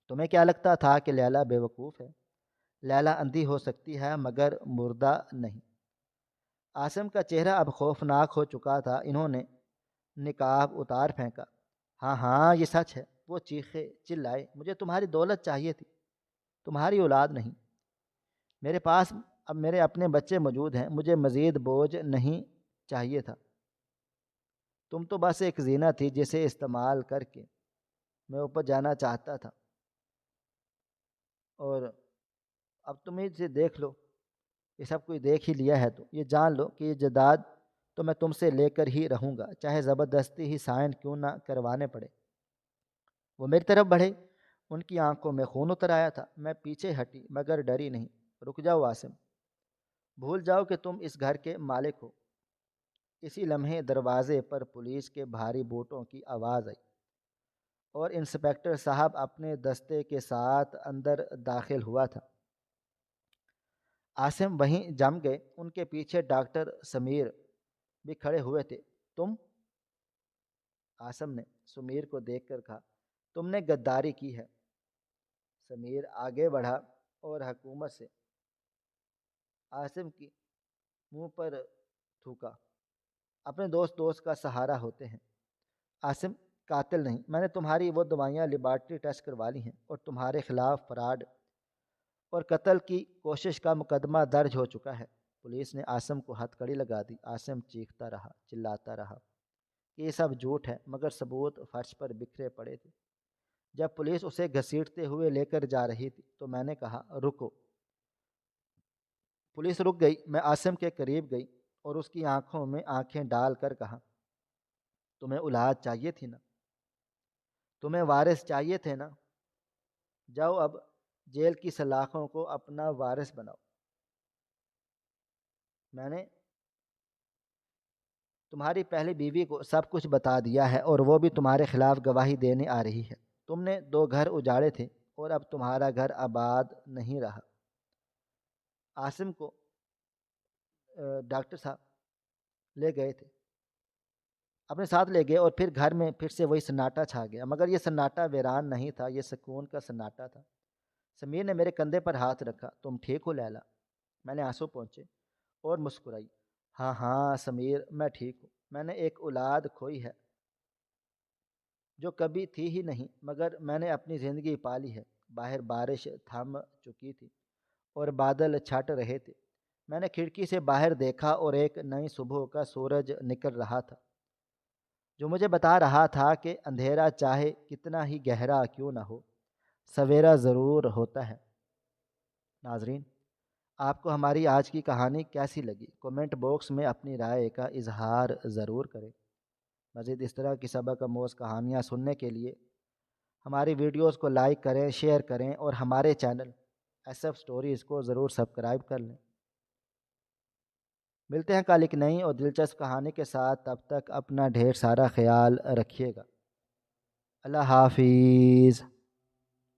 تمہیں کیا لگتا تھا کہ لیلا بے وقوف ہے؟ لیلا اندھی ہو سکتی ہے مگر مردہ نہیں۔ عاصم کا چہرہ اب خوفناک ہو چکا تھا۔ انہوں نے نقاب اتار پھینکا۔ ہاں ہاں، یہ سچ ہے۔ وہ چیخے چلائے، مجھے تمہاری دولت چاہیے تھی، تمہاری اولاد نہیں۔ میرے پاس اب میرے اپنے بچے موجود ہیں، مجھے مزید بوجھ نہیں چاہیے تھا۔ تم تو بس ایک زینہ تھی جسے استعمال کر کے میں اوپر جانا چاہتا تھا، اور اب تم اسے دیکھ لو، یہ سب کچھ دیکھ ہی لیا ہے تو یہ جان لو کہ یہ جائیداد تو میں تم سے لے کر ہی رہوں گا، چاہے زبردستی ہی سائن کیوں نہ کروانے پڑے۔ وہ میری طرف بڑھے، ان کی آنکھوں میں خون اتر آیا تھا۔ میں پیچھے ہٹی مگر ڈری نہیں۔ رک جاؤ عاصم، بھول جاؤ کہ تم اس گھر کے مالک ہو۔ اسی لمحے دروازے پر پولیس کے بھاری بوٹوں کی آواز آئی اور انسپکٹر صاحب اپنے دستے کے ساتھ اندر داخل ہوا تھا۔ عاصم وہیں جم گئے۔ ان کے پیچھے ڈاکٹر سمیر بھی کھڑے ہوئے تھے۔ تم؟ عاصم نے سمیر کو دیکھ کر کہا، تم نے غداری کی ہے۔ سمیر آگے بڑھا اور حکومت سے عاصم کی منہ پر تھوکا۔ اپنے دوست کا سہارا ہوتے ہیں۔ عاصم قاتل نہیں، میں نے تمہاری وہ دوائیاں لیبارٹری ٹیسٹ کروا لی ہیں اور تمہارے خلاف فراڈ اور قتل کی کوشش کا مقدمہ درج ہو چکا ہے۔ پولیس نے عاصم کو ہتھ کڑی لگا دی۔ عاصم چیختا رہا، چلاتا رہا کہ یہ سب جھوٹ ہے، مگر ثبوت فرش پر بکھرے پڑے تھے۔ جب پولیس اسے گھسیٹتے ہوئے لے کر جا رہی تھی تو میں نے کہا، رکو۔ پولیس رک گئی۔ میں عاصم کے قریب گئی اور اس کی آنکھوں میں آنکھیں ڈال کر کہا، تمہیں اولاد چاہیے تھی نا، تمہیں وارث چاہیے تھے نا، جاؤ اب جیل کی سلاخوں کو اپنا وارث بناؤ۔ میں نے تمہاری پہلی بیوی کو سب کچھ بتا دیا ہے اور وہ بھی تمہارے خلاف گواہی دینے آ رہی ہے۔ تم نے 2 گھر اجاڑے تھے اور اب تمہارا گھر آباد نہیں رہا۔ عاصم کو ڈاکٹر صاحب لے گئے تھے، اپنے ساتھ لے گئے اور پھر گھر میں پھر سے وہی سناٹا چھا گیا، مگر یہ سناٹا ویران نہیں تھا، یہ سکون کا سناٹا تھا۔ سمیر نے میرے کندھے پر ہاتھ رکھا۔ تم ٹھیک ہو لیلا؟ میں نے آنسو پہنچے اور مسکرائی۔ ہاں ہاں سمیر، میں ٹھیک ہوں۔ میں نے ایک اولاد کھوئی ہے جو کبھی تھی ہی نہیں، مگر میں نے اپنی زندگی پالی ہے۔ باہر بارش تھم چکی تھی اور بادل چھٹ رہے تھے۔ میں نے کھڑکی سے باہر دیکھا اور ایک نئی صبح کا سورج نکل رہا تھا جو مجھے بتا رہا تھا کہ اندھیرا چاہے کتنا ہی گہرا کیوں نہ ہو، سویرا ضرور ہوتا ہے۔ ناظرین، آپ کو ہماری آج کی کہانی کیسی لگی؟ کومنٹ باکس میں اپنی رائے کا اظہار ضرور کریں۔ مزید اس طرح کی سبق آموز کہانیاں سننے کے لیے ہماری ویڈیوز کو لائک کریں، شیئر کریں اور ہمارے چینل ایس ایف سٹوریز کو ضرور سبسکرائب کر لیں۔ ملتے ہیں کل ایک نئی اور دلچسپ کہانی کے ساتھ، تب تک اپنا ڈھیر سارا خیال رکھیے گا۔ اللہ حافظ۔